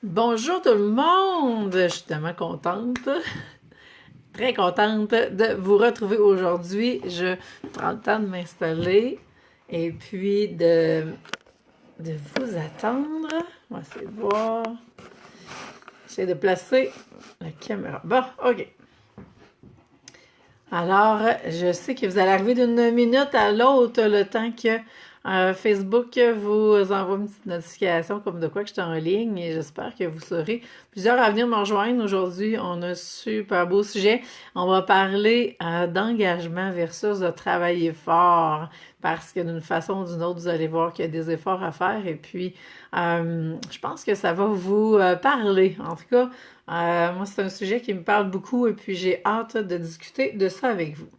Bonjour tout le monde! Je suis tellement contente, très contente de vous retrouver aujourd'hui. Je prends le temps de m'installer et puis de vous attendre. On va essayer de voir. J'essaie de placer la caméra. Bon, OK. Alors, je sais que vous allez arriver d'une minute à l'autre le temps que Facebook vous envoie une petite notification comme de quoi que je suis en ligne et j'espère que vous serez plusieurs à venir me rejoindre. Aujourd'hui, on a un super beau sujet. On va parler d'engagement versus de travailler fort parce que d'une façon ou d'une autre, vous allez voir qu'il y a des efforts à faire et puis je pense que ça va vous parler. En tout cas, moi, c'est un sujet qui me parle beaucoup et puis j'ai hâte de discuter de ça avec vous.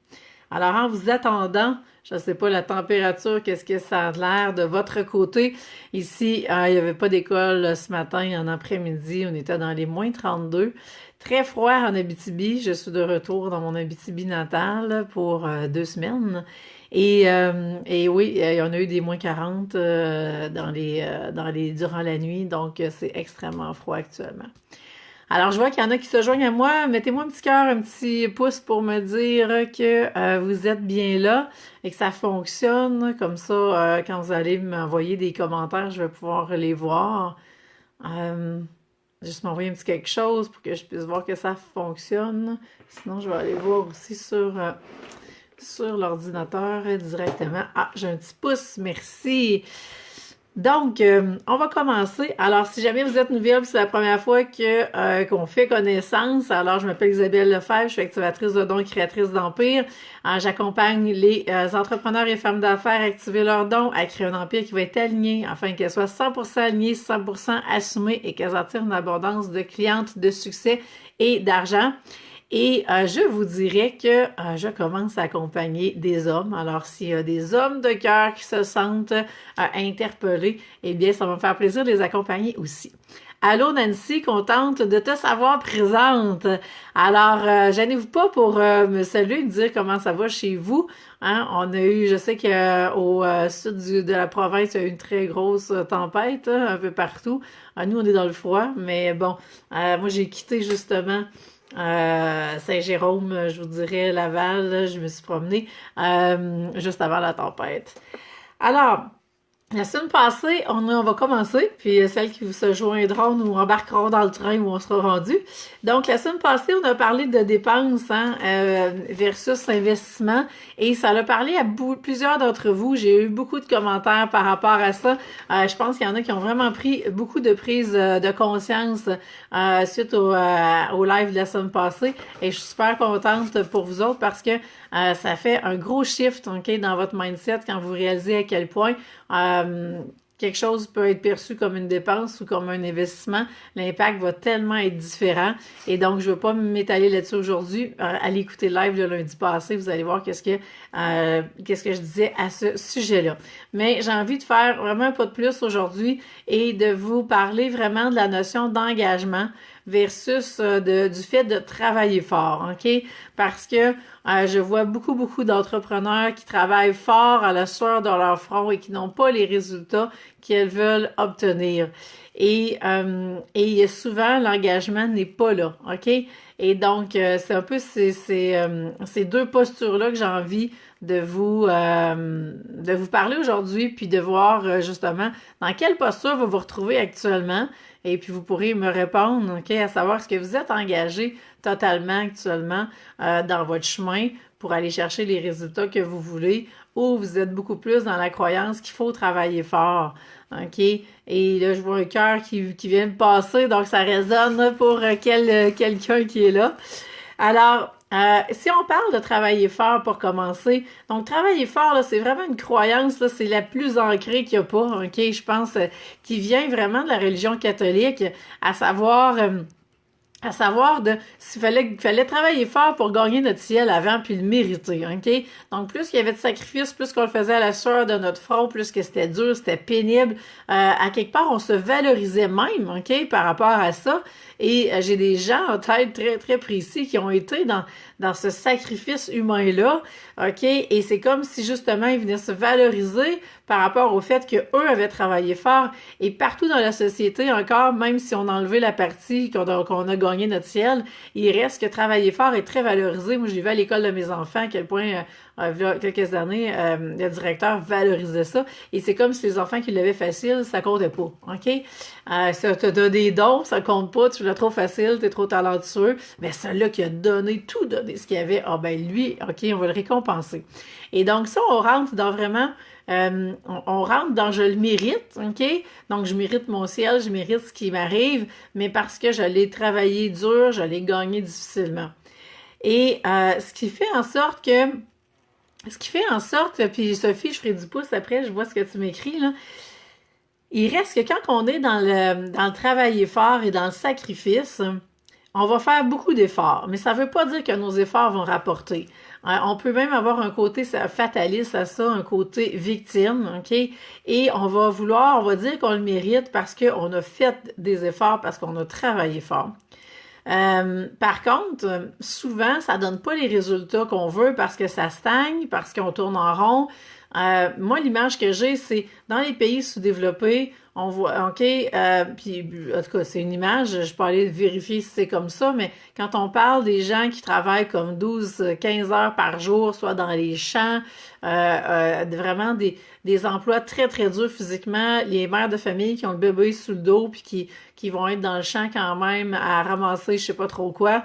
Alors, en vous attendant, je ne sais pas la température, qu'est-ce que ça a l'air de votre côté. Ici, il n'y avait pas d'école ce matin, en après-midi, on était dans les moins 32. Très froid en Abitibi. Je suis de retour dans mon Abitibi natal pour 2 semaines. Et oui, on a eu des moins 40 durant la nuit, donc c'est extrêmement froid actuellement. Alors, je vois qu'il y en a qui se joignent à moi. Mettez-moi un petit cœur, un petit pouce pour me dire que vous êtes bien là et que ça fonctionne. Comme ça, quand vous allez m'envoyer des commentaires, je vais pouvoir les voir. Euh, Juste m'envoyer un petit quelque chose pour que je puisse voir que ça fonctionne. Sinon, je vais aller voir aussi sur l'ordinateur directement. Ah, j'ai un petit pouce, merci. Donc, on va commencer. Alors, si jamais vous êtes nouvelle, c'est la première fois qu'on fait connaissance, alors je m'appelle Isabelle Lefebvre, je suis activatrice de dons et créatrice d'empire. J'accompagne les entrepreneurs et femmes d'affaires à activer leurs dons, à créer un empire qui va être aligné, afin qu'elles soient 100% alignées, 100% assumées et qu'elles attirent une abondance de clientes, de succès et d'argent. Et je vous dirais que je commence à accompagner des hommes. Alors, s'il y a des hommes de cœur qui se sentent interpellés, eh bien, ça va me faire plaisir de les accompagner aussi. Allô Nancy, contente de te savoir présente. Alors, gênez-vous pas pour me saluer et me dire comment ça va chez vous. Hein? On a eu, je sais qu'au sud de la province, il y a eu une très grosse tempête un peu partout. Nous, on est dans le froid, mais bon, moi j'ai quitté justement Saint-Jérôme, je vous dirais Laval, je me suis promenée juste avant la tempête. Alors, la semaine passée, on va commencer, puis celles qui se joindront nous embarqueront dans le train où on sera rendu. Donc, la semaine passée, on a parlé de dépenses versus investissement et ça a parlé à plusieurs d'entre vous. J'ai eu beaucoup de commentaires par rapport à ça. Je pense qu'il y en a qui ont vraiment pris beaucoup de prise de conscience suite au live de la semaine passée et je suis super contente pour vous autres parce que ça fait un gros shift dans votre mindset quand vous réalisez à quel point quelque chose peut être perçu comme une dépense ou comme un investissement, l'impact va tellement être différent. Et donc, je ne veux pas m'étaler là-dessus aujourd'hui. Allez écouter le live de lundi passé, vous allez voir qu'est-ce que je disais à ce sujet-là. Mais j'ai envie de faire vraiment un pas de plus aujourd'hui et de vous parler vraiment de la notion d'engagement versus du fait de travailler fort, OK? Parce que je vois beaucoup d'entrepreneurs qui travaillent fort à la sueur de leur front et qui n'ont pas les résultats qu'elles veulent obtenir. Et souvent, l'engagement n'est pas là, OK? Et donc, c'est un peu ces deux postures-là que j'ai envie de vous parler aujourd'hui, puis de voir justement dans quelle posture vous vous retrouvez actuellement. Et puis, vous pourrez me répondre, OK, à savoir est-ce que vous êtes engagé totalement actuellement dans votre chemin pour aller chercher les résultats que vous voulez ou vous êtes beaucoup plus dans la croyance qu'il faut travailler fort. OK? Et là, je vois un cœur qui vient de passer, donc ça résonne pour quelqu'un qui est là. Alors, si on parle de travailler fort pour commencer, donc travailler fort, là, c'est vraiment une croyance, là, c'est la plus ancrée qu'il n'y a pas, OK? Je pense, qui vient vraiment de la religion catholique, à savoir de s'il fallait travailler fort pour gagner notre ciel avant puis le mériter, OK? Donc, plus qu'il y avait de sacrifices, plus qu'on le faisait à la sueur de notre front, plus que c'était dur, c'était pénible, à quelque part, on se valorisait même, OK, par rapport à ça. Et j'ai des gens en tête très, très précis qui ont été dans ce sacrifice humain-là OK? Et c'est comme si justement ils venaient se valoriser par rapport au fait qu'eux avaient travaillé fort. Et partout dans la société, encore, même si on a enlevé la partie qu'on a gagné notre ciel, il reste que travailler fort est très valorisé. Moi, j'ai vu à l'école de mes enfants à quel point, il y a quelques années, le directeur valorisait ça. Et c'est comme si les enfants qui l'avaient facile, ça comptait pas. OK? Ça te donne des dons, ça compte pas, tu l'as trop facile, t'es trop talentueux. Mais celui-là qui a donné, tout donné ce qu'il y avait, ah ben lui, OK, on va le récompenser. Et donc ça, on rentre dans vraiment on rentre dans je le mérite, OK? Donc, je mérite mon ciel, je mérite ce qui m'arrive, mais parce que je l'ai travaillé dur, je l'ai gagné difficilement. Et ce qui fait en sorte, puis Sophie, je ferai du pouce après, je vois ce que tu m'écris, là. Il reste que quand on est dans le travail fort et dans le sacrifice, on va faire beaucoup d'efforts, mais ça ne veut pas dire que nos efforts vont rapporter. On peut même avoir un côté fataliste à ça, un côté victime, OK? Et on va dire qu'on le mérite parce qu'on a fait des efforts, parce qu'on a travaillé fort. Par contre, souvent, ça donne pas les résultats qu'on veut parce que ça stagne, parce qu'on tourne en rond. Moi, l'image que j'ai, c'est dans les pays sous-développés, on voit, OK, puis en tout cas, c'est une image, je peux aller vérifier si c'est comme ça, mais quand on parle des gens qui travaillent comme 12-15 heures par jour, soit dans les champs, vraiment des emplois très, très durs physiquement, les mères de famille qui ont le bébé sous le dos, puis qui vont être dans le champ quand même à ramasser je sais pas trop quoi,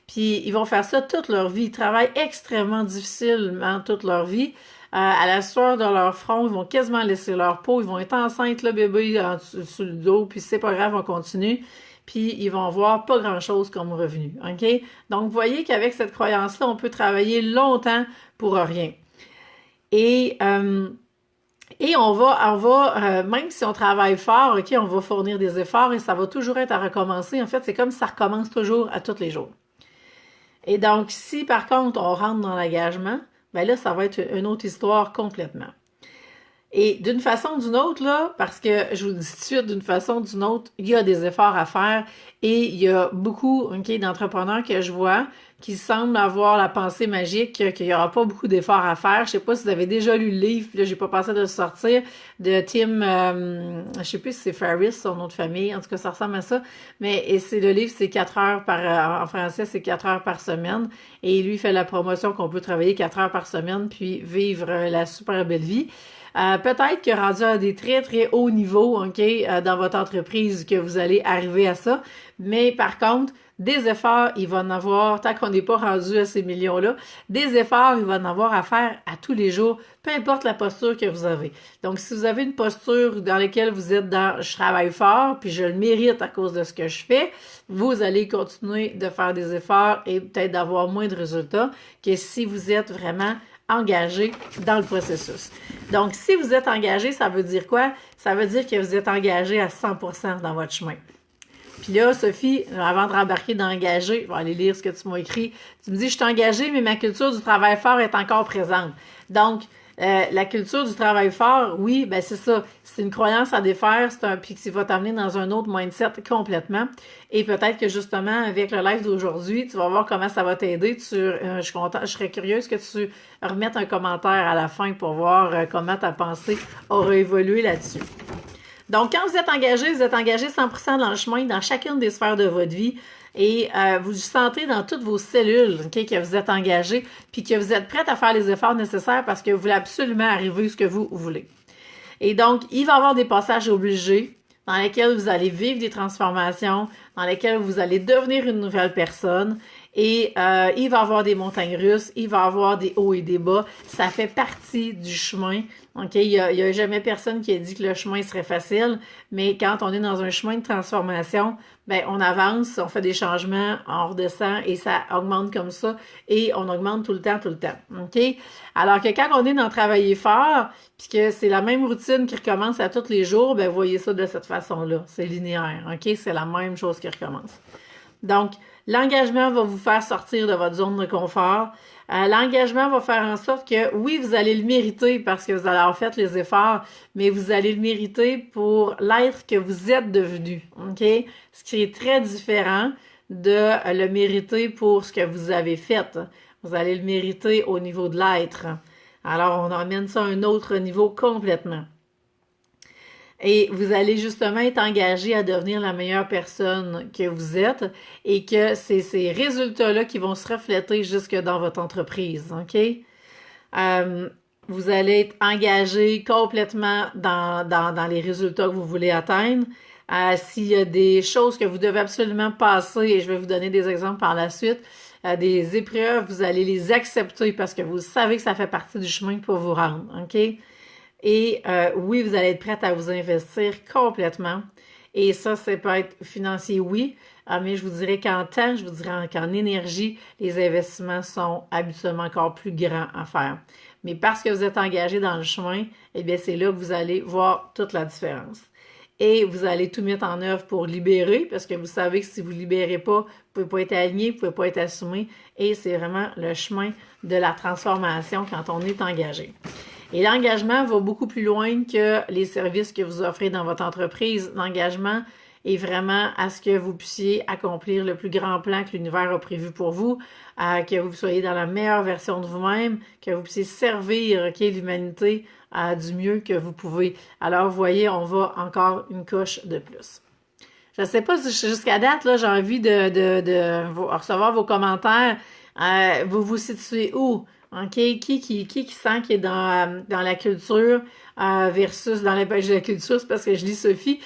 puis ils vont faire ça toute leur vie, ils travaillent extrêmement difficilement toute leur vie. À la sueur de leur front, ils vont quasiment laisser leur peau, ils vont être enceintes, le bébé sous le dos, puis c'est pas grave, on continue, puis ils vont voir pas grand-chose comme revenu, OK? Donc, vous voyez qu'avec cette croyance-là, on peut travailler longtemps pour rien. Et on va même si on travaille fort, OK, on va fournir des efforts et ça va toujours être à recommencer. En fait, c'est comme si ça recommence toujours à tous les jours. Et donc, si par contre, on rentre dans l'engagement, ben là, ça va être une autre histoire complètement. Et d'une façon ou d'une autre, là, parce que je vous le dis tout de suite, d'une façon ou d'une autre, il y a des efforts à faire et il y a beaucoup d'entrepreneurs que je vois qui semblent avoir la pensée magique qu'il n'y aura pas beaucoup d'efforts à faire. Je sais pas si vous avez déjà lu le livre, puis là, j'ai pas pensé de le sortir, de Tim, je sais plus si c'est Ferriss, son nom de famille, en tout cas, ça ressemble à ça, mais c'est le livre, c'est 4 heures en français, c'est 4 heures par semaine, et lui fait la promotion qu'on peut travailler 4 heures par semaine, puis vivre la super belle vie. Peut-être que rendu à des très, très hauts niveaux, OK, dans votre entreprise, que vous allez arriver à ça. Mais par contre, des efforts, il va en avoir, tant qu'on n'est pas rendu à ces millions-là, des efforts, il va en avoir à faire à tous les jours, peu importe la posture que vous avez. Donc, si vous avez une posture dans laquelle vous êtes dans « je travaille fort, puis je le mérite à cause de ce que je fais », vous allez continuer de faire des efforts et peut-être d'avoir moins de résultats que si vous êtes vraiment engagé dans le processus. Donc, si vous êtes engagé, ça veut dire quoi? Ça veut dire que vous êtes engagé à 100% dans votre chemin. Puis là, Sophie, avant de rembarquer dans engagé, je vais aller lire ce que tu m'as écrit. Tu me dis, je suis engagée, mais ma culture du travail fort est encore présente. Donc, la culture du travail fort, oui, ben c'est ça. C'est une croyance à défaire, puis qui va t'amener dans un autre mindset complètement. Et peut-être que justement, avec le live d'aujourd'hui, tu vas voir comment ça va t'aider. Je serais curieuse que tu remettes un commentaire à la fin pour voir comment ta pensée aura évolué là-dessus. Donc, quand vous êtes engagé 100% dans le chemin, dans chacune des sphères de votre vie, et vous sentez dans toutes vos cellules, okay, que vous êtes engagé, puis que vous êtes prête à faire les efforts nécessaires parce que vous voulez absolument arriver où ce que vous voulez. Et donc, il va y avoir des passages obligés dans lesquels vous allez vivre des transformations, dans lesquels vous allez devenir une nouvelle personne. Et il va y avoir des montagnes russes, il va y avoir des hauts et des bas. Ça fait partie du chemin. OK? Il y a jamais personne qui a dit que le chemin serait facile, mais quand on est dans un chemin de transformation, ben on avance, on fait des changements, on redescend et ça augmente comme ça et on augmente tout le temps. OK? Alors que quand on est dans travailler fort, puis que c'est la même routine qui recommence à tous les jours, ben voyez ça de cette façon-là. C'est linéaire. OK? C'est la même chose qui recommence. Donc, l'engagement va vous faire sortir de votre zone de confort. L'engagement va faire en sorte que, oui, vous allez le mériter parce que vous allez avoir fait les efforts, mais vous allez le mériter pour l'être que vous êtes devenu, OK? Ce qui est très différent de le mériter pour ce que vous avez fait. Vous allez le mériter au niveau de l'être. Alors, on emmène ça à un autre niveau complètement. Et vous allez justement être engagé à devenir la meilleure personne que vous êtes et que c'est ces résultats-là qui vont se refléter jusque dans votre entreprise, OK? Vous allez être engagé complètement dans les résultats que vous voulez atteindre. S'il y a des choses que vous devez absolument passer, et je vais vous donner des exemples par la suite, des épreuves, vous allez les accepter parce que vous savez que ça fait partie du chemin pour vous rendre, OK? Et oui, vous allez être prête à vous investir complètement. Et ça peut être financier, oui, mais je vous dirais qu'en temps, je vous dirais qu'en énergie, les investissements sont habituellement encore plus grands à faire. Mais parce que vous êtes engagé dans le chemin, eh bien, c'est là que vous allez voir toute la différence. Et vous allez tout mettre en œuvre pour libérer, parce que vous savez que si vous ne libérez pas, vous ne pouvez pas être aligné, vous ne pouvez pas être assumé. Et c'est vraiment le chemin de la transformation quand on est engagé. Et l'engagement va beaucoup plus loin que les services que vous offrez dans votre entreprise. L'engagement est vraiment à ce que vous puissiez accomplir le plus grand plan que l'univers a prévu pour vous, que vous soyez dans la meilleure version de vous-même, que vous puissiez servir l'humanité du mieux que vous pouvez. Alors, vous voyez, on va encore une coche de plus. Je ne sais pas si jusqu'à date, là, j'ai envie de recevoir vos commentaires. Vous vous situez où? OK? Qui sent qu'il est dans la culture versus dans la culture, c'est parce que je lis Sophie.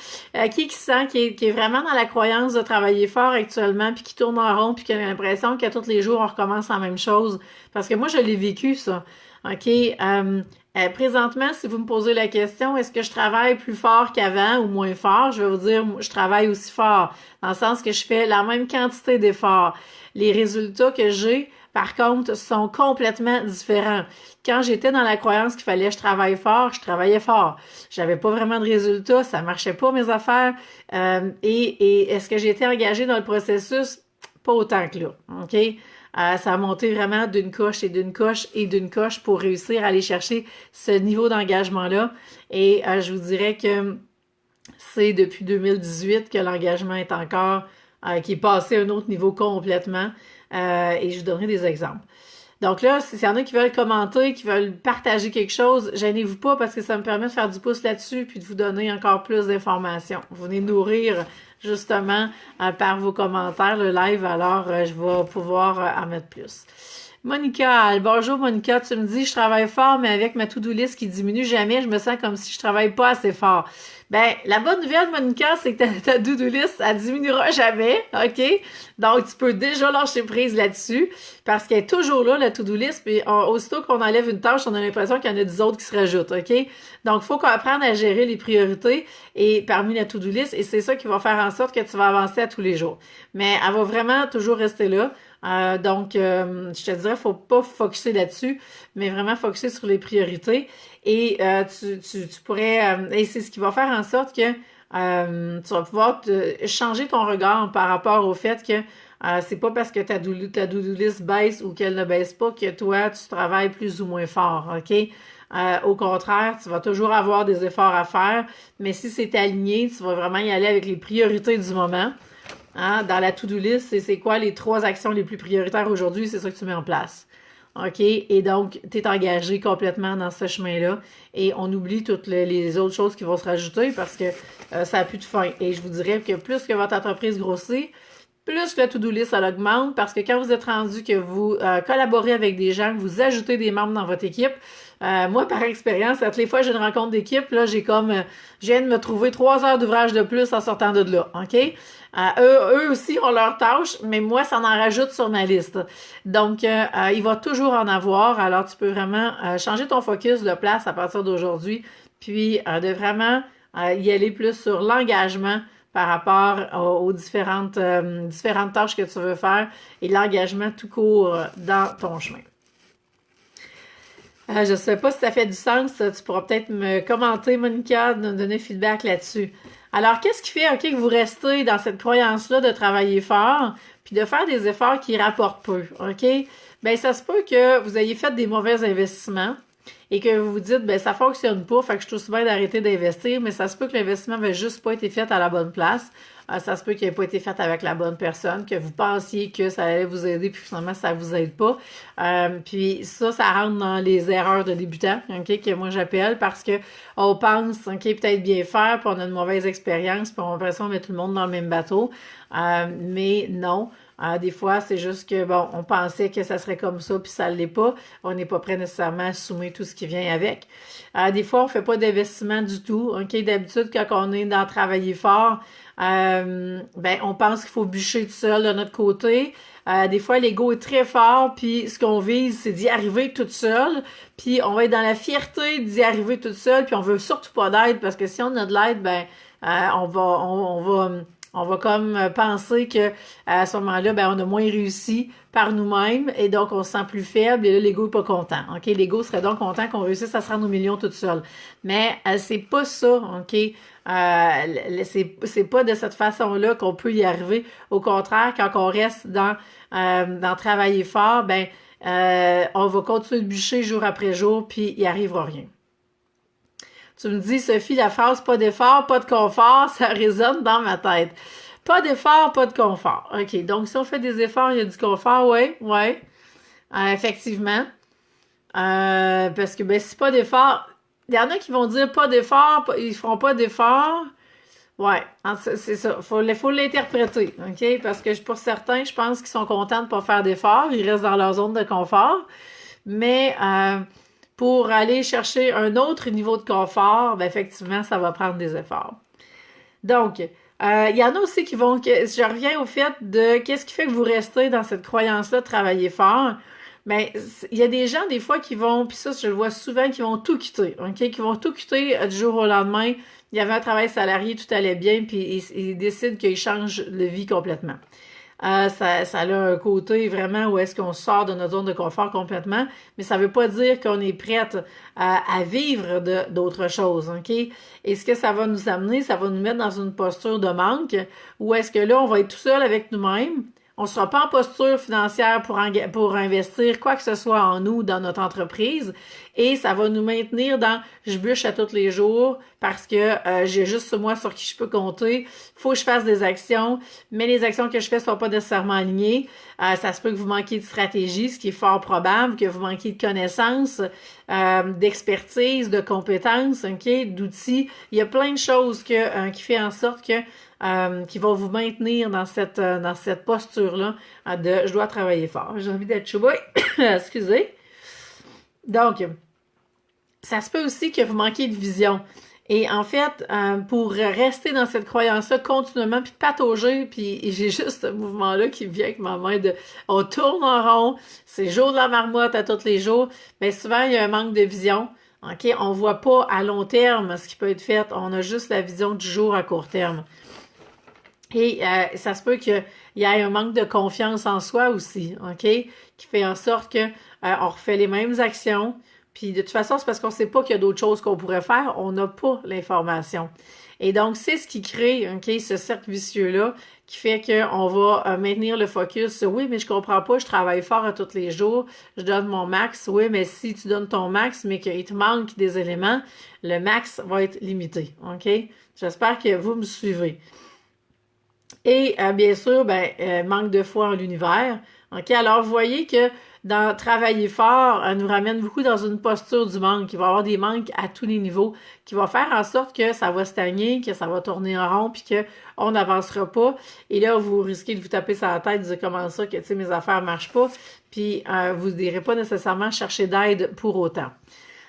Qui sent qui est vraiment dans la croyance de travailler fort actuellement, puis qui tourne en rond, puis qui a l'impression qu'à tous les jours, on recommence la même chose. Parce que moi, je l'ai vécu, ça. OK? Présentement, si vous me posez la question, est-ce que je travaille plus fort qu'avant ou moins fort? Je vais vous dire, je travaille aussi fort, dans le sens que je fais la même quantité d'efforts. Les résultats que j'ai, par contre, sont complètement différents. Quand j'étais dans la croyance qu'il fallait que je travaille fort, je travaillais fort. J'avais pas vraiment de résultats, ça marchait pas mes affaires. Et est-ce que j'ai été engagée dans le processus? Pas autant que là, OK? Ça a monté vraiment d'une coche et d'une coche et d'une coche pour réussir à aller chercher ce niveau d'engagement-là. Et je vous dirais que c'est depuis 2018 que l'engagement est encore, qui est passé à un autre niveau complètement. Et je vous donnerai des exemples. Donc là, s'il y en a qui veulent commenter, qui veulent partager quelque chose, gênez-vous pas parce que ça me permet de faire du pouce là-dessus puis de vous donner encore plus d'informations. Vous venez nourrir justement par vos commentaires le live, alors je vais pouvoir en mettre plus. Monica, bonjour Monica, tu me dis je travaille fort, mais avec ma to-do list qui diminue jamais, je me sens comme si je travaille pas assez fort. Ben, la bonne nouvelle, Monica, c'est que ta to-do list, elle diminuera jamais, OK? Donc, tu peux déjà lâcher prise là-dessus, parce qu'elle est toujours là, la to-do list, puis aussitôt qu'on enlève une tâche, on a l'impression qu'il y en a 10 autres qui se rajoutent, OK? Donc, il faut qu'on apprenne à gérer les priorités et parmi la to-do list, et c'est ça qui va faire en sorte que tu vas avancer à tous les jours. Mais elle va vraiment toujours rester là. Donc, je te dirais, faut pas focuser là-dessus, mais vraiment focuser sur les priorités. Et tu pourrais, et c'est ce qui va faire en sorte que tu vas pouvoir changer ton regard par rapport au fait que c'est pas parce que ta to-do list baisse ou qu'elle ne baisse pas que toi, tu travailles plus ou moins fort, OK? Au contraire, tu vas toujours avoir des efforts à faire, mais si c'est aligné, tu vas vraiment y aller avec les priorités du moment. Hein? Dans la to-do list, c'est quoi les 3 actions les plus prioritaires aujourd'hui? C'est ça que tu mets en place. OK? Et donc, tu es engagé complètement dans ce chemin-là et on oublie toutes les autres choses qui vont se rajouter parce que ça n'a plus de fin. Et je vous dirais que plus que votre entreprise grossit, plus que la to-do list, elle augmente parce que quand vous êtes rendu que vous collaborez avec des gens, que vous ajoutez des membres dans votre équipe, moi, par expérience, toutes les fois que j'ai une rencontre d'équipe, là, je viens de me trouver 3 heures d'ouvrage de plus en sortant de là, OK? Eux aussi ont leurs tâches, mais moi, ça en rajoute sur ma liste. Donc, il va toujours en avoir. Alors, tu peux vraiment changer ton focus de place à partir d'aujourd'hui, puis de vraiment y aller plus sur l'engagement par rapport aux différentes tâches que tu veux faire et l'engagement tout court dans ton chemin. Je ne sais pas si ça fait du sens. Tu pourras peut-être me commenter, Monica, me donner feedback là-dessus. Alors, qu'est-ce qui fait, OK, que vous restez dans cette croyance-là de travailler fort, puis de faire des efforts qui rapportent peu, OK? Bien, ça se peut que vous ayez fait des mauvais investissements et que vous vous dites, bien, ça fonctionne pas, fait que je suis aussi bien d'arrêter d'investir, mais ça se peut que l'investissement n'avait juste pas été fait à la bonne place. ça se peut qu'il n'ait pas été fait avec la bonne personne, que vous pensiez que ça allait vous aider, puis finalement, ça vous aide pas. Puis ça rentre dans les erreurs de débutants, OK, que moi j'appelle, parce que on pense, OK, peut-être bien faire, puis on a une mauvaise expérience, puis on a l'impression de mettre tout le monde dans le même bateau. Mais non. Des fois, c'est juste que, bon, on pensait que ça serait comme ça, puis ça ne l'est pas. On n'est pas prêt nécessairement à assumer tout ce qui vient avec. Des fois, on ne fait pas d'investissement du tout. OK, d'habitude, quand on est dans travailler fort, ben, on pense qu'il faut bûcher tout seul de notre côté. Des fois, l'ego est très fort, puis ce qu'on vise, c'est d'y arriver toute seule. Puis on va être dans la fierté d'y arriver toute seule, puis on veut surtout pas d'aide, parce que si on a de l'aide, ben, on va comme penser que à ce moment-là, ben, on a moins réussi par nous-mêmes et donc on se sent plus faible et là, l'ego est pas content. OK? L'ego serait donc content qu'on réussisse à se rendre aux millions toute seule. Mais c'est pas ça, OK? C'est pas de cette façon-là qu'on peut y arriver. Au contraire, quand on reste dans travailler fort, ben on va continuer de bûcher jour après jour, puis il n'y arrivera rien. Tu me dis, Sophie, la phrase pas d'effort, pas de confort, ça résonne dans ma tête. Pas d'effort, pas de confort. OK, donc si on fait des efforts, il y a du confort, oui, oui. Effectivement. Parce que, ben, si pas d'effort, il y en a qui vont dire pas d'effort, ils feront pas d'effort. Ouais, c'est ça. Faut l'interpréter, OK? Parce que pour certains, je pense qu'ils sont contents de pas faire d'effort. Ils restent dans leur zone de confort. Mais pour aller chercher un autre niveau de confort, ben effectivement, ça va prendre des efforts. Donc, il y en a aussi qui vont... Je reviens au fait de qu'est-ce qui fait que vous restez dans cette croyance-là de travailler fort. Mais il y a des gens, des fois, qui vont, puis ça, je le vois souvent, qui vont tout quitter, OK? Qui vont tout quitter du jour au lendemain. Il y avait un travail salarié, tout allait bien, puis ils décident qu'ils changent de vie complètement. Ça a un côté vraiment où est-ce qu'on sort de notre zone de confort complètement, mais ça veut pas dire qu'on est prête à vivre d'autres choses, OK? Et ce que ça va nous amener, ça va nous mettre dans une posture de manque, où est-ce que là, on va être tout seul avec nous-mêmes, on ne sera pas en posture financière pour investir quoi que ce soit en nous, dans notre entreprise, et ça va nous maintenir dans « je bûche à tous les jours parce que j'ai juste moi sur qui je peux compter, faut que je fasse des actions, mais les actions que je fais sont pas nécessairement alignées. Ça se peut que vous manquiez de stratégie, ce qui est fort probable, que vous manquiez de connaissances, d'expertise, de compétences, okay, d'outils. Il y a plein de choses qui fait en sorte que qui vont vous maintenir dans cette posture-là de « je dois travailler fort ». J'ai envie d'être chouboui. Excusez. Donc, ça se peut aussi que vous manquiez de vision. Et en fait, pour rester dans cette croyance-là continuellement, puis patauger, puis j'ai juste ce mouvement-là qui vient avec ma main de « on tourne en rond, c'est jour de la marmotte à tous les jours », mais souvent, il y a un manque de vision. OK? On voit pas à long terme ce qui peut être fait. On a juste la vision du jour à court terme. Et ça se peut qu'il y ait un manque de confiance en soi aussi, OK? Qui fait en sorte que on refait les mêmes actions. Puis de toute façon, c'est parce qu'on ne sait pas qu'il y a d'autres choses qu'on pourrait faire. On n'a pas l'information. Et donc, c'est ce qui crée, OK, ce cercle vicieux-là, qui fait qu'on va maintenir le focus sur « oui, mais je comprends pas, je travaille fort à tous les jours, je donne mon max. » Oui, mais si tu donnes ton max, mais qu'il te manque des éléments, le max va être limité, OK? J'espère que vous me suivez. Et bien sûr, manque de foi en l'univers. OK? Alors, vous voyez que dans travailler fort, nous ramène beaucoup dans une posture du manque. Il va y avoir des manques à tous les niveaux qui va faire en sorte que ça va stagner, que ça va tourner en rond, puis qu'on n'avancera pas. Et là, vous risquez de vous taper sur la tête, de dire comment ça, que mes affaires ne marchent pas. Puis vous n'irez pas nécessairement chercher d'aide pour autant.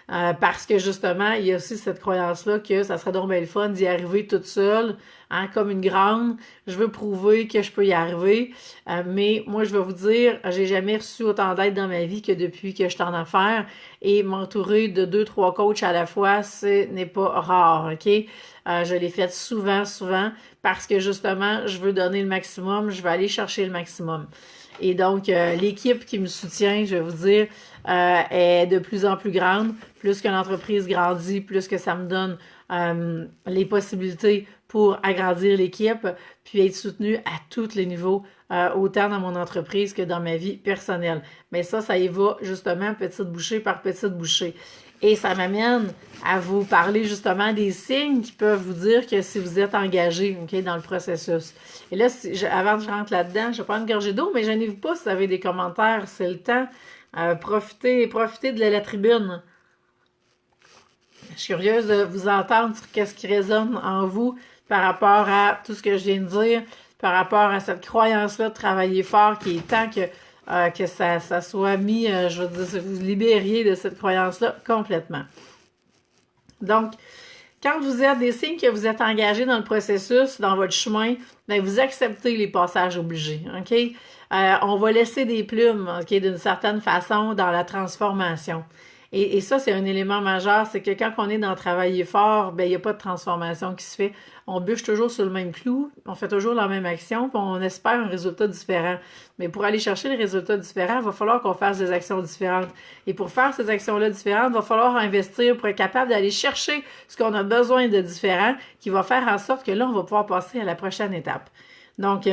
Parce que justement, il y a aussi cette croyance-là que ça serait donc bien le fun d'y arriver toute seule, hein, comme une grande. Je veux prouver que je peux y arriver. Mais moi, je vais vous dire, j'ai jamais reçu autant d'aide dans ma vie que depuis que je suis en affaires. Et m'entourer de 2-3 coachs à la fois, ce n'est pas rare, OK? Je l'ai fait souvent, parce que justement, je veux donner le maximum, je veux aller chercher le maximum. Et donc, l'équipe qui me soutient, je vais vous dire, est de plus en plus grande. Plus que l'entreprise grandit, plus que ça me donne les possibilités pour agrandir l'équipe, puis être soutenu à tous les niveaux, autant dans mon entreprise que dans ma vie personnelle. Mais ça y va justement petite bouchée par petite bouchée. Et ça m'amène à vous parler justement des signes qui peuvent vous dire que si vous êtes engagé, OK, dans le processus. Et là, avant que je rentre là-dedans, je vais prendre une gorgée d'eau, mais gênez-vous pas si vous avez des commentaires, c'est le temps. Profitez de la tribune. Je suis curieuse de vous entendre sur qu'est-ce qui résonne en vous par rapport à tout ce que je viens de dire, par rapport à cette croyance-là de travailler fort qui est temps que ça soit mis, je veux dire, vous libériez de cette croyance-là complètement. Donc, quand vous êtes des signes que vous êtes engagé dans le processus, dans votre chemin, bien, vous acceptez les passages obligés, OK? On va laisser des plumes, OK, d'une certaine façon dans la transformation. Et ça, c'est un élément majeur, c'est que quand on est dans travailler fort, ben il n'y a pas de transformation qui se fait. On bûche toujours sur le même clou, on fait toujours la même action, puis on espère un résultat différent. Mais pour aller chercher les résultats différents, il va falloir qu'on fasse des actions différentes. Et pour faire ces actions-là différentes, il va falloir investir pour être capable d'aller chercher ce qu'on a besoin de différent, qui va faire en sorte que là, on va pouvoir passer à la prochaine étape. Donc,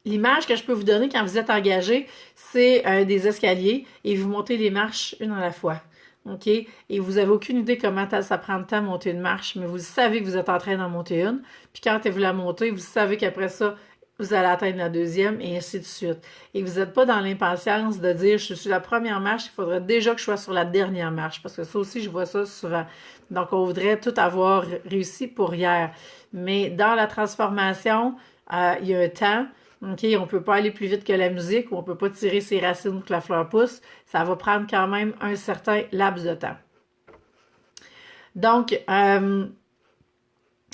l'image que je peux vous donner quand vous êtes engagé, c'est des escaliers et vous montez les marches une à la fois. OK? Et vous n'avez aucune idée comment ça prend de temps de monter une marche, mais vous savez que vous êtes en train d'en monter une. Puis quand vous la montez, vous savez qu'après ça, vous allez atteindre la deuxième et ainsi de suite. Et vous n'êtes pas dans l'impatience de dire je suis sur la première marche, il faudrait déjà que je sois sur la dernière marche. Parce que ça aussi, je vois ça souvent. Donc, on voudrait tout avoir réussi pour hier. Mais dans la transformation, il y a un temps. OK, on peut pas aller plus vite que la musique ou on peut pas tirer ses racines pour que la fleur pousse. Ça va prendre quand même un certain laps de temps. Donc,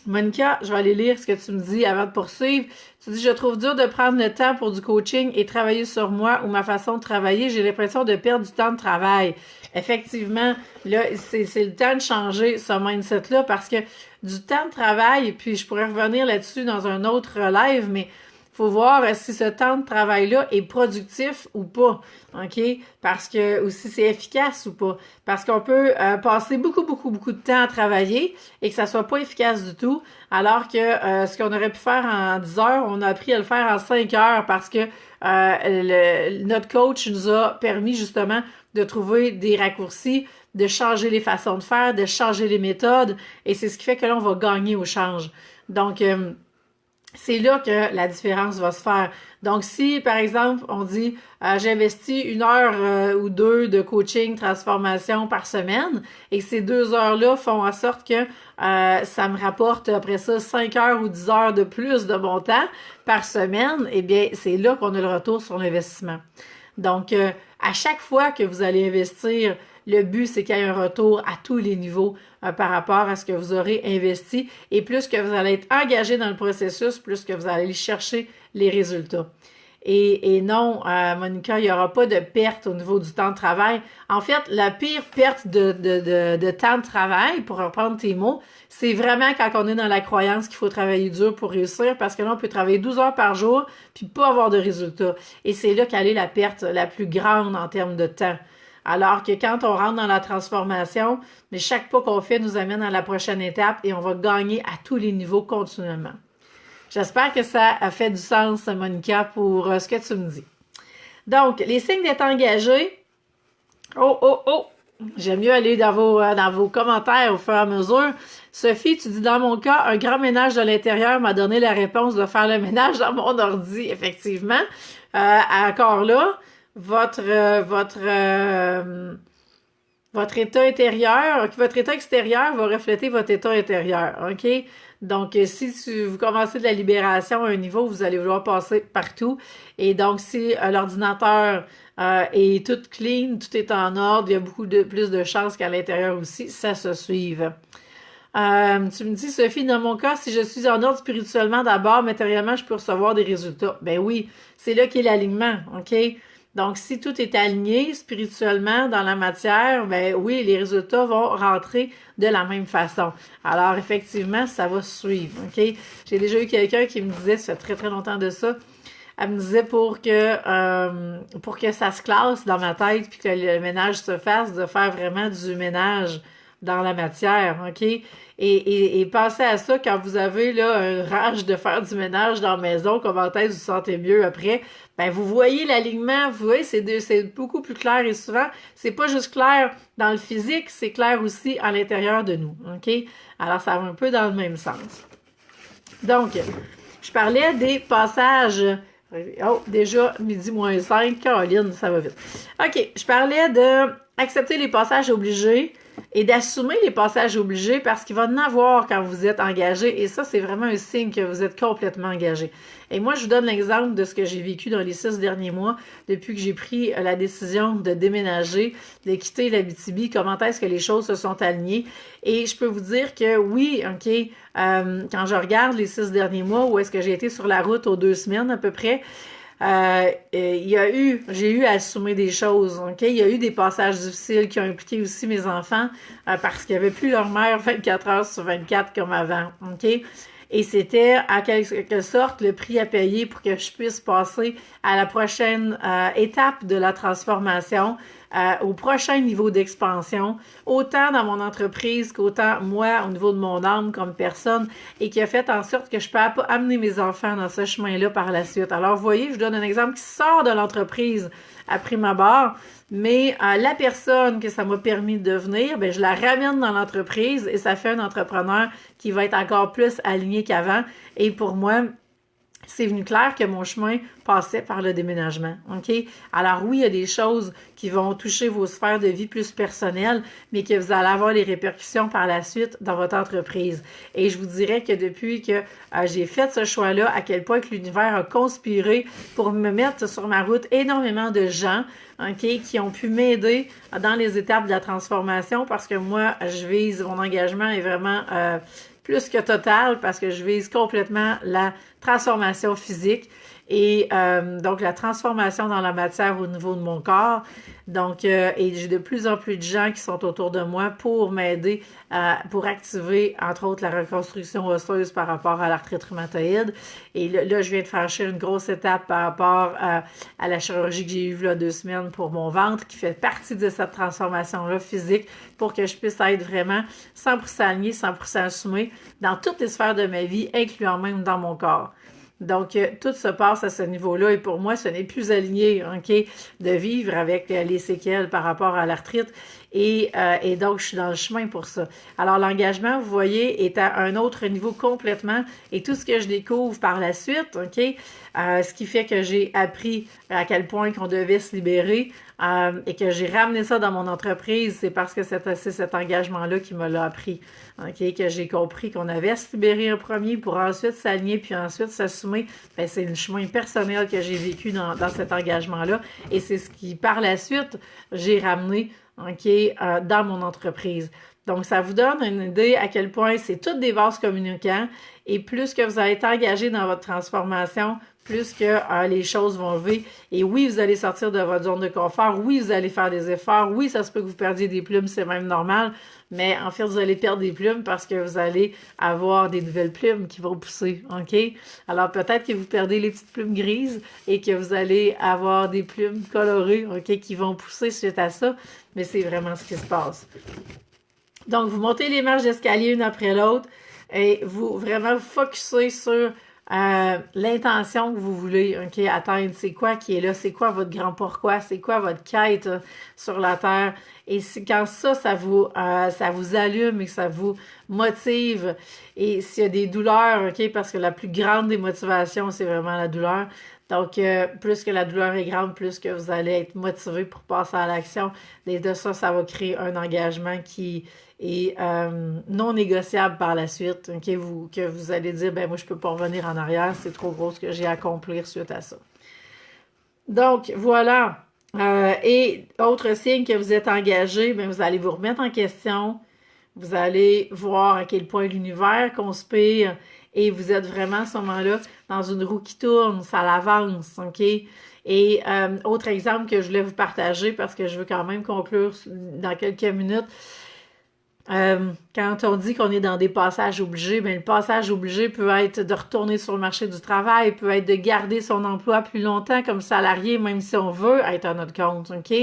Monica, je vais aller lire ce que tu me dis avant de poursuivre. Tu dis, je trouve dur de prendre le temps pour du coaching et travailler sur moi ou ma façon de travailler. J'ai l'impression de perdre du temps de travail. Effectivement, là, c'est le temps de changer ce mindset-là parce que du temps de travail, puis je pourrais revenir là-dessus dans un autre live, mais faut voir si ce temps de travail-là est productif ou pas, OK? Parce que, ou si c'est efficace ou pas. Parce qu'on peut passer beaucoup de temps à travailler et que ça soit pas efficace du tout, alors que ce qu'on aurait pu faire en 10 heures, on a appris à le faire en 5 heures parce que notre coach nous a permis justement de trouver des raccourcis, de changer les façons de faire, de changer les méthodes, et c'est ce qui fait que là, on va gagner au change. Donc, c'est là que la différence va se faire. Donc, si, par exemple, on dit j'investis 1 heure ou 2 de coaching, transformation par semaine, et que ces 2 heures-là font en sorte que ça me rapporte après ça 5 heures ou 10 heures de plus de mon temps par semaine, eh bien, c'est là qu'on a le retour sur l'investissement. Donc, à chaque fois que vous allez investir, le but, c'est qu'il y ait un retour à tous les niveaux par rapport à ce que vous aurez investi. Et plus que vous allez être engagé dans le processus, plus que vous allez chercher les résultats. Et non, Monica, il n'y aura pas de perte au niveau du temps de travail. En fait, la pire perte de temps de travail, pour reprendre tes mots, c'est vraiment quand on est dans la croyance qu'il faut travailler dur pour réussir, parce que là, on peut travailler 12 heures par jour, puis pas avoir de résultats. Et c'est là qu'elle est la perte la plus grande en termes de temps. Alors que quand on rentre dans la transformation, mais chaque pas qu'on fait nous amène à la prochaine étape et on va gagner à tous les niveaux continuellement. J'espère que ça a fait du sens, Monica, pour ce que tu me dis. Donc, les signes d'être engagé. Oh! J'aime mieux aller dans vos commentaires au fur et à mesure. Sophie, tu dis, dans mon cas, un grand ménage de l'intérieur m'a donné la réponse de faire le ménage dans mon ordi. Effectivement. Encore là, votre état intérieur, votre état extérieur va refléter votre état intérieur, OK? Donc, si vous commencez de la libération à un niveau, vous allez vouloir passer partout. Et donc, si l'ordinateur est tout clean, tout est en ordre, il y a plus de chances qu'à l'intérieur aussi, ça se suive. Tu me dis, Sophie, dans mon cas, si je suis en ordre spirituellement d'abord, matériellement, je peux recevoir des résultats. Ben oui, c'est là qu'est l'alignement, OK? Donc, si tout est aligné spirituellement dans la matière, ben oui, les résultats vont rentrer de la même façon. Alors, effectivement, ça va suivre, OK? J'ai déjà eu quelqu'un qui me disait, ça fait très, très longtemps de ça, elle me disait pour que ça se classe dans ma tête puis que le ménage se fasse, de faire vraiment du ménage dans la matière, OK? Et pensez à ça quand vous avez là un rage de faire du ménage dans la maison, comment est-ce que vous vous sentez mieux après? Ben, vous voyez l'alignement, vous voyez, c'est beaucoup plus clair et souvent, c'est pas juste clair dans le physique, c'est clair aussi à l'intérieur de nous, OK? Alors, ça va un peu dans le même sens. Donc, je parlais des passages. Oh, déjà, midi moins 5. Caroline, ça va vite. OK, je parlais de accepter les passages obligés et d'assumer les passages obligés parce qu'il va en avoir quand vous êtes engagé. Et ça, c'est vraiment un signe que vous êtes complètement engagé. Et moi, je vous donne l'exemple de ce que j'ai vécu dans les 6 derniers mois depuis que j'ai pris la décision de déménager, de quitter l'Abitibi, comment est-ce que les choses se sont alignées. Et je peux vous dire que oui, OK, quand je regarde les 6 derniers mois, où est-ce que j'ai été sur la route aux 2 semaines à peu près, j'ai eu à assumer des choses, OK? Il y a eu des passages difficiles qui ont impliqué aussi mes enfants parce qu'ils n'avaient plus leur mère 24 heures sur 24 comme avant, OK? Et c'était en quelque sorte le prix à payer pour que je puisse passer à la prochaine étape de la transformation, au prochain niveau d'expansion, autant dans mon entreprise qu'autant moi au niveau de mon âme comme personne, et qui a fait en sorte que je peux amener mes enfants dans ce chemin-là par la suite. Alors, vous voyez, je donne un exemple qui sort de l'entreprise à prime abord, mais la personne que ça m'a permis de devenir, ben, je la ramène dans l'entreprise et ça fait un entrepreneur qui va être encore plus aligné qu'avant. Et pour moi, c'est venu clair que mon chemin passait par le déménagement, OK? Alors oui, il y a des choses qui vont toucher vos sphères de vie plus personnelles, mais que vous allez avoir les répercussions par la suite dans votre entreprise. Et je vous dirais que depuis que j'ai fait ce choix-là, à quel point que l'univers a conspiré pour me mettre sur ma route énormément de gens, OK, qui ont pu m'aider dans les étapes de la transformation parce que moi, je vise, mon engagement est vraiment plus que total parce que je vise complètement la transformation physique et donc la transformation dans la matière au niveau de mon corps. Donc, et j'ai de plus en plus de gens qui sont autour de moi pour m'aider pour activer, entre autres, la reconstruction osseuse par rapport à l'arthrite rhumatoïde. Et là, je viens de franchir une grosse étape par rapport à la chirurgie que j'ai eue là 2 semaines pour mon ventre, qui fait partie de cette transformation-là physique pour que je puisse être vraiment 100% alignée, 100% assumée dans toutes les sphères de ma vie, incluant même dans mon corps. Donc, tout se passe à ce niveau-là et pour moi, ce n'est plus aligné, OK, de vivre avec les séquelles par rapport à l'arthrite et donc, je suis dans le chemin pour ça. Alors, l'engagement, vous voyez, est à un autre niveau complètement et tout ce que je découvre par la suite, OK, ce qui fait que j'ai appris à quel point qu'on devait se libérer et que j'ai ramené ça dans mon entreprise, c'est parce que c'est cet engagement-là qui me l'a appris, OK, que j'ai compris qu'on avait à se libérer en premier pour ensuite s'aligner puis ensuite s'assumer. Ben, c'est le chemin personnel que j'ai vécu dans cet engagement-là et c'est ce qui, par la suite, j'ai ramené, OK, dans mon entreprise. Donc, ça vous donne une idée à quel point c'est toutes des vases communicants et plus que vous allez être engagé dans votre transformation, plus que les choses vont lever. Et oui, vous allez sortir de votre zone de confort. Oui, vous allez faire des efforts. Oui, ça se peut que vous perdiez des plumes, c'est même normal. Mais en fait, vous allez perdre des plumes parce que vous allez avoir des nouvelles plumes qui vont pousser, OK? Alors, peut-être que vous perdez les petites plumes grises et que vous allez avoir des plumes colorées, OK, qui vont pousser suite à ça. Mais c'est vraiment ce qui se passe. Donc, vous montez les marches d'escalier une après l'autre et vous vraiment vous focussez sur l'intention que vous voulez, OK, atteindre. C'est quoi qui est là? C'est quoi votre grand pourquoi? C'est quoi votre quête sur la Terre? Et quand ça vous allume et que ça vous motive, et s'il y a des douleurs, OK, parce que la plus grande des motivations, c'est vraiment la douleur. Donc, plus que la douleur est grande, plus que vous allez être motivé pour passer à l'action. Et de ça, ça va créer un engagement qui est non négociable par la suite. Okay? Que vous allez dire, ben moi, je peux pas revenir en arrière, c'est trop gros ce que j'ai à accomplir suite à ça. Donc, voilà. Et autre signe que vous êtes engagé, ben vous allez vous remettre en question. Vous allez voir à quel point l'univers conspire et vous êtes vraiment à ce moment-là dans une roue qui tourne, ça l'avance, OK? Et autre exemple que je voulais vous partager parce que je veux quand même conclure dans quelques minutes. Quand on dit qu'on est dans des passages obligés, bien, le passage obligé peut être de retourner sur le marché du travail, peut être de garder son emploi plus longtemps comme salarié, même si on veut être à notre compte, OK?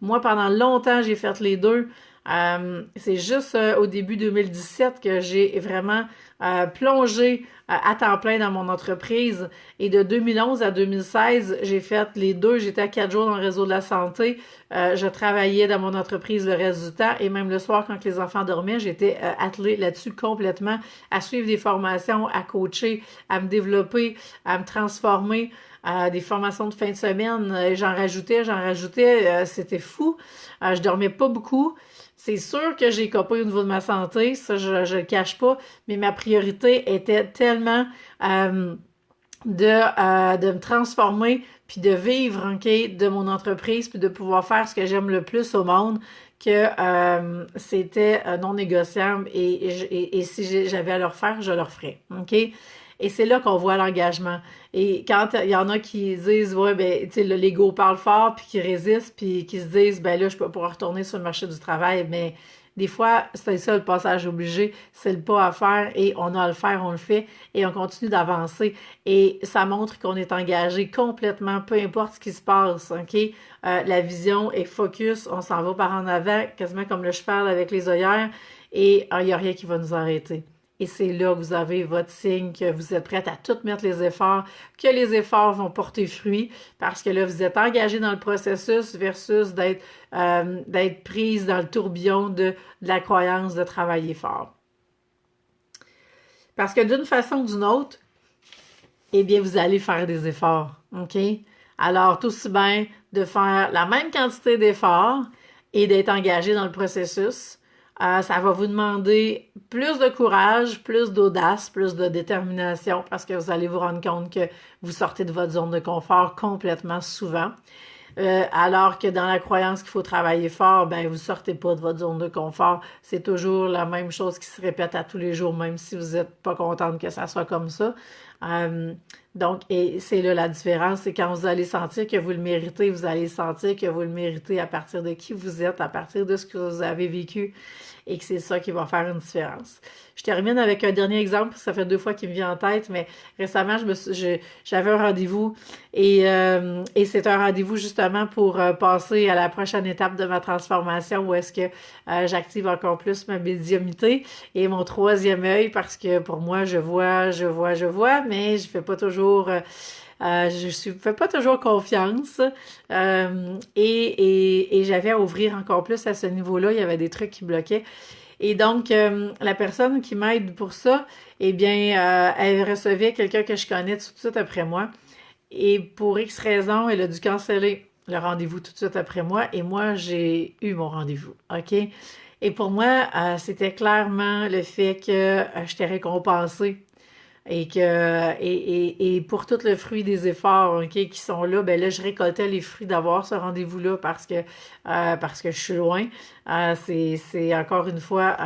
Moi, pendant longtemps, j'ai fait les deux. C'est juste au début 2017 que j'ai vraiment plongé à temps plein dans mon entreprise. Et de 2011 à 2016, j'ai fait les deux. J'étais à 4 jours dans le réseau de la santé. Je travaillais dans mon entreprise le reste du temps. Et même le soir, quand les enfants dormaient, j'étais attelée là-dessus complètement, à suivre des formations, à coacher, à me développer, à me transformer. Des formations de fin de semaine, j'en rajoutais, c'était fou. Je dormais pas beaucoup. C'est sûr que j'ai copé au niveau de ma santé, ça je le cache pas, mais ma priorité était tellement de me transformer puis de vivre, ok, de mon entreprise puis de pouvoir faire ce que j'aime le plus au monde que c'était non négociable et si j'avais à le refaire, je le referais, ok? Et c'est là qu'on voit l'engagement. Et quand il y en a qui disent, ouais, ben, tu sais, l'ego parle fort, puis qui résistent, puis qui se disent, ben là, je peux pas retourner sur le marché du travail, mais des fois, c'est ça le passage obligé, c'est le pas à faire, et on a à le faire, on le fait, et on continue d'avancer. Et ça montre qu'on est engagé complètement, peu importe ce qui se passe, ok? La vision est focus, on s'en va par en avant, quasiment comme le cheval avec les œillères, et il n'y a rien qui va nous arrêter. Et c'est là que vous avez votre signe que vous êtes prête à tout mettre les efforts, que les efforts vont porter fruit, parce que là, vous êtes engagé dans le processus versus d'être prise dans le tourbillon de la croyance de travailler fort. Parce que d'une façon ou d'une autre, eh bien, vous allez faire des efforts, OK? Alors, tout aussi bien de faire la même quantité d'efforts et d'être engagé dans le processus. Ça va vous demander plus de courage, plus d'audace, plus de détermination parce que vous allez vous rendre compte que vous sortez de votre zone de confort complètement souvent. Alors que dans la croyance qu'il faut travailler fort, ben vous sortez pas de votre zone de confort. C'est toujours la même chose qui se répète à tous les jours, même si vous n'êtes pas contente que ça soit comme ça. Donc, et c'est là la différence, c'est quand vous allez sentir que vous le méritez, vous allez sentir que vous le méritez à partir de qui vous êtes, à partir de ce que vous avez vécu, et que c'est ça qui va faire une différence. Je termine avec un dernier exemple, ça fait 2 fois qu'il me vient en tête, mais récemment, j'avais un rendez-vous et c'est un rendez-vous justement pour passer à la prochaine étape de ma transformation où est-ce que j'active encore plus ma médiumnité et mon troisième œil parce que pour moi, je vois, mais je fais pas toujours... fais pas toujours confiance et j'avais à ouvrir encore plus à ce niveau-là. Il y avait des trucs qui bloquaient. Et donc, la personne qui m'aide pour ça, eh bien, elle recevait quelqu'un que je connais tout de suite après moi. Et pour X raisons, elle a dû canceller le rendez-vous tout de suite après moi. Et moi, j'ai eu mon rendez-vous. OK? Et pour moi, c'était clairement le fait que je t'ai récompensée. Et pour tout le fruit des efforts, OK, qui sont là, ben là, je récoltais les fruits d'avoir ce rendez-vous-là parce que je suis loin. C'est encore une fois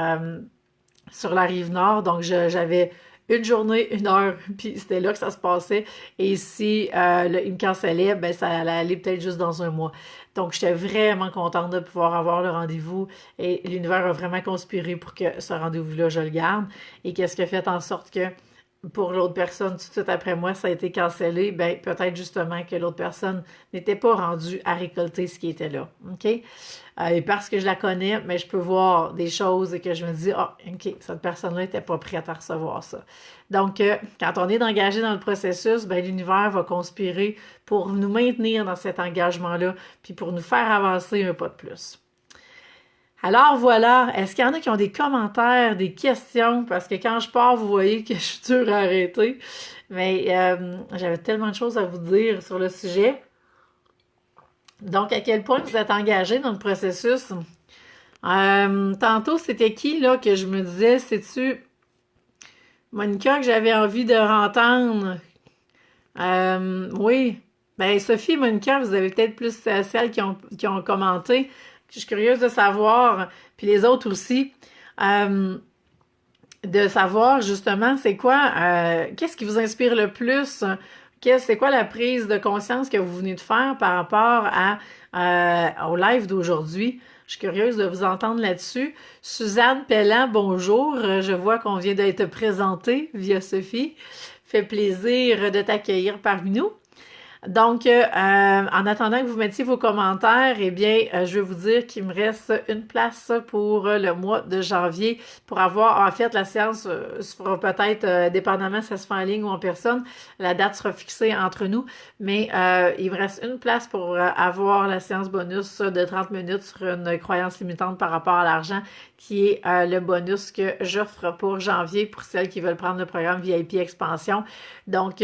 sur la rive nord, donc j'avais une journée, 1 heure, puis c'était là que ça se passait. Et si il me cancellait, ben ça allait aller peut-être juste dans 1 mois. Donc, j'étais vraiment contente de pouvoir avoir le rendez-vous et l'univers a vraiment conspiré pour que ce rendez-vous-là, je le garde. Et qu'est-ce qui a fait en sorte que pour l'autre personne, tout de suite après moi, ça a été cancellé, ben peut-être justement que l'autre personne n'était pas rendue à récolter ce qui était là, OK? Et parce que je la connais, mais je peux voir des choses et que je me dis, ah, OK, cette personne-là n'était pas prête à recevoir ça. Donc, quand on est engagé dans le processus, ben l'univers va conspirer pour nous maintenir dans cet engagement-là, puis pour nous faire avancer un pas de plus. Alors voilà, est-ce qu'il y en a qui ont des commentaires, des questions? Parce que quand je pars, vous voyez que je suis dure à arrêter. Mais j'avais tellement de choses à vous dire sur le sujet. Donc, à quel point vous êtes engagé dans le processus? Tantôt, c'était qui là que je me disais, c'est-tu Monica que j'avais envie de entendre? Oui. Ben, Sophie et Monica, vous avez peut-être plus celles qui ont commenté. Je suis curieuse de savoir, puis les autres aussi, de savoir justement c'est quoi, qu'est-ce qui vous inspire le plus, c'est quoi la prise de conscience que vous venez de faire par rapport au live d'aujourd'hui. Je suis curieuse de vous entendre là-dessus. Suzanne Pellant, bonjour, je vois qu'on vient d'être présenté via Sophie. Fait plaisir de t'accueillir parmi nous. Donc, en attendant que vous mettiez vos commentaires, eh bien, je vais vous dire qu'il me reste une place pour le mois de janvier pour avoir, en fait, la séance se fera peut-être, dépendamment si ça se fait en ligne ou en personne, la date sera fixée entre nous, mais il me reste une place pour avoir la séance bonus de 30 minutes sur une croyance limitante par rapport à l'argent, qui est le bonus que j'offre pour janvier pour celles qui veulent prendre le programme VIP Expansion. Donc,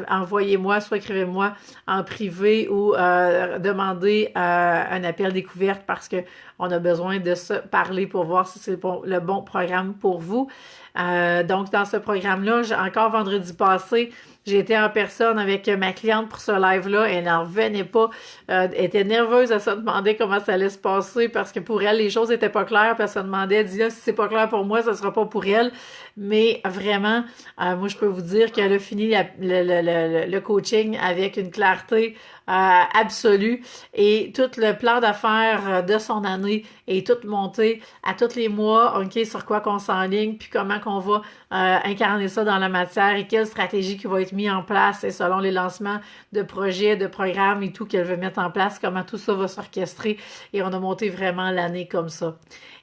envoyez-moi, soit écrivez-moi en privé ou demandez un appel découverte parce que on a besoin de se parler pour voir si c'est le bon programme pour vous. Donc, dans ce programme-là, encore vendredi passé, j'ai été en personne avec ma cliente pour ce live-là. Elle n'en revenait pas. Elle était nerveuse. Elle se demandait comment ça allait se passer parce que pour elle, les choses n'étaient pas claires. Puis elle se demandait, elle disait, si c'est pas clair pour moi, ça sera pas pour elle. Mais vraiment, moi, je peux vous dire qu'elle a fini le coaching avec une clarté absolue et tout le plan d'affaires de son année est tout monté à tous les mois, OK, sur quoi qu'on s'enligne, puis comment qu'on va incarner ça dans la matière et quelle stratégie qui va être mise en place et selon les lancements de projets, de programmes et tout qu'elle veut mettre en place, comment tout ça va s'orchestrer et on a monté vraiment l'année comme ça.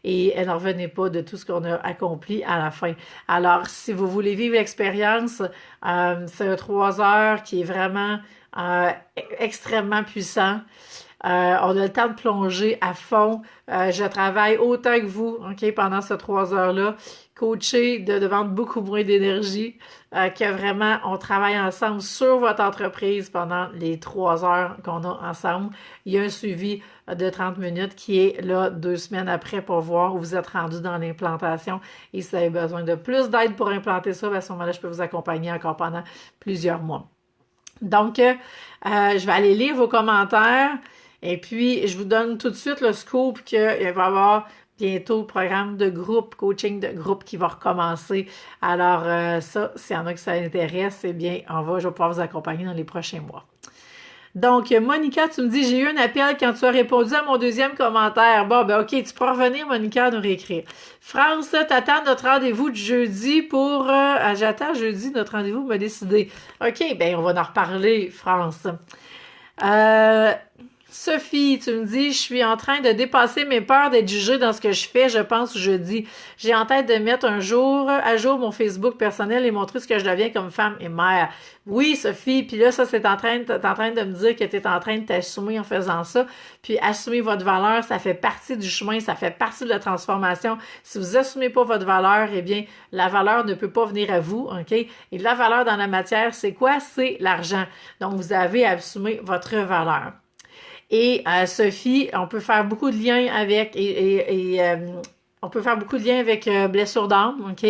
Et elle n'en revenait pas de tout ce qu'on a accompli à la fin. Alors, si vous voulez vivre l'expérience, c'est un 3 heures qui est vraiment extrêmement puissant. On a le temps de plonger à fond. Je travaille autant que vous, OK, pendant ces 3 heures-là, coaché de demander beaucoup moins d'énergie, que vraiment, on travaille ensemble sur votre entreprise pendant les 3 heures qu'on a ensemble. Il y a un suivi de 30 minutes qui est là 2 semaines après pour voir où vous êtes rendu dans l'implantation et si vous avez besoin de plus d'aide pour implanter ça, à ce moment-là, je peux vous accompagner encore pendant plusieurs mois. Donc, je vais aller lire vos commentaires et puis je vous donne tout de suite le scoop qu'il va y avoir bientôt le programme de groupe, coaching de groupe qui va recommencer. Alors, ça, s'il y en a que ça intéresse, eh bien, je vais pouvoir vous accompagner dans les prochains mois. Donc, Monica, tu me dis, j'ai eu un appel quand tu as répondu à mon deuxième commentaire. Bon, ben OK, tu peux revenir, Monica, à nous réécrire. France, t'attends notre rendez-vous de jeudi pour... j'attends jeudi notre rendez-vous pour me décider. OK, ben on va en reparler, France. Sophie, tu me dis, je suis en train de dépasser mes peurs d'être jugée dans ce que je fais, je pense jeudi. J'ai en tête de mettre à jour mon Facebook personnel et montrer ce que je deviens comme femme et mère. Oui, Sophie, puis là, ça, t'es en train de me dire que tu es en train de t'assumer en faisant ça. Puis assumer votre valeur, ça fait partie du chemin, ça fait partie de la transformation. Si vous assumez pas votre valeur, eh bien, la valeur ne peut pas venir à vous, OK? Et la valeur dans la matière, c'est quoi? C'est l'argent. Donc, vous avez à assumer votre valeur. Et Sophie, on peut faire beaucoup de liens avec on peut faire beaucoup de liens avec blessure d'âme, OK?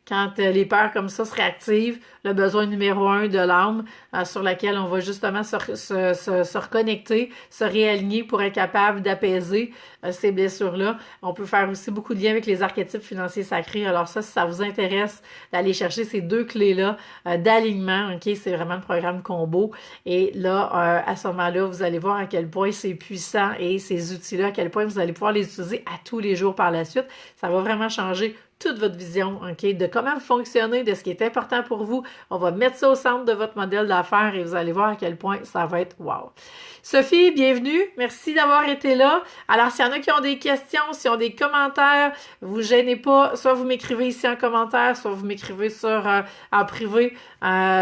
Quand les peurs comme ça se réactivent, le besoin numéro 1 de l'âme sur laquelle on va justement se reconnecter, se réaligner pour être capable d'apaiser ces blessures-là. On peut faire aussi beaucoup de liens avec les archétypes financiers sacrés. Alors ça, si ça vous intéresse d'aller chercher ces 2 clés-là d'alignement, OK, c'est vraiment le programme combo. Et là, à ce moment-là, vous allez voir à quel point c'est puissant et ces outils-là, à quel point vous allez pouvoir les utiliser à tous les jours par la suite. Ça va vraiment changer toute votre vision, OK, de comment vous fonctionnez, de ce qui est important pour vous. On va mettre ça au centre de votre modèle d'affaires et vous allez voir à quel point ça va être wow. Sophie, bienvenue. Merci d'avoir été là. Alors, s'il y en a qui ont des questions, s'ils ont des commentaires, vous gênez pas. Soit vous m'écrivez ici en commentaire, soit vous m'écrivez en privé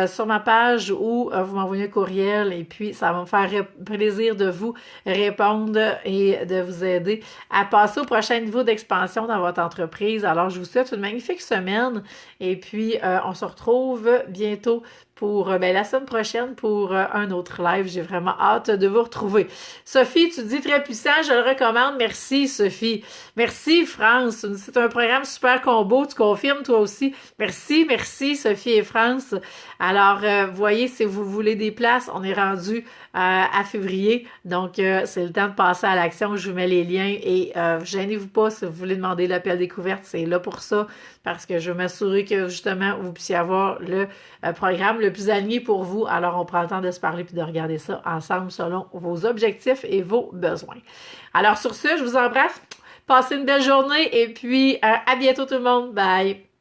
sur ma page ou vous m'envoyez un courriel et puis ça va me faire plaisir de vous répondre et de vous aider à passer au prochain niveau d'expansion dans votre entreprise. Alors, je vous souhaite une magnifique semaine et puis on se retrouve bientôt pour la semaine prochaine pour un autre live. J'ai vraiment hâte de vous retrouver. Sophie, tu dis très puissant, je le recommande. Merci, Sophie. Merci, France. C'est un programme super combo. Tu confirmes, toi aussi. Merci, Sophie et France. Alors, vous voyez, si vous voulez des places, on est rendu à février. Donc, c'est le temps de passer à l'action. Je vous mets les liens et gênez-vous pas si vous voulez demander l'appel découverte. C'est là pour ça parce que je veux m'assurer que, justement, vous puissiez avoir le programme le plus aligné pour vous. Alors, on prend le temps de se parler puis de regarder ça ensemble selon vos objectifs et vos besoins. Alors, sur ce, je vous embrasse. Passez une belle journée et puis à bientôt tout le monde. Bye!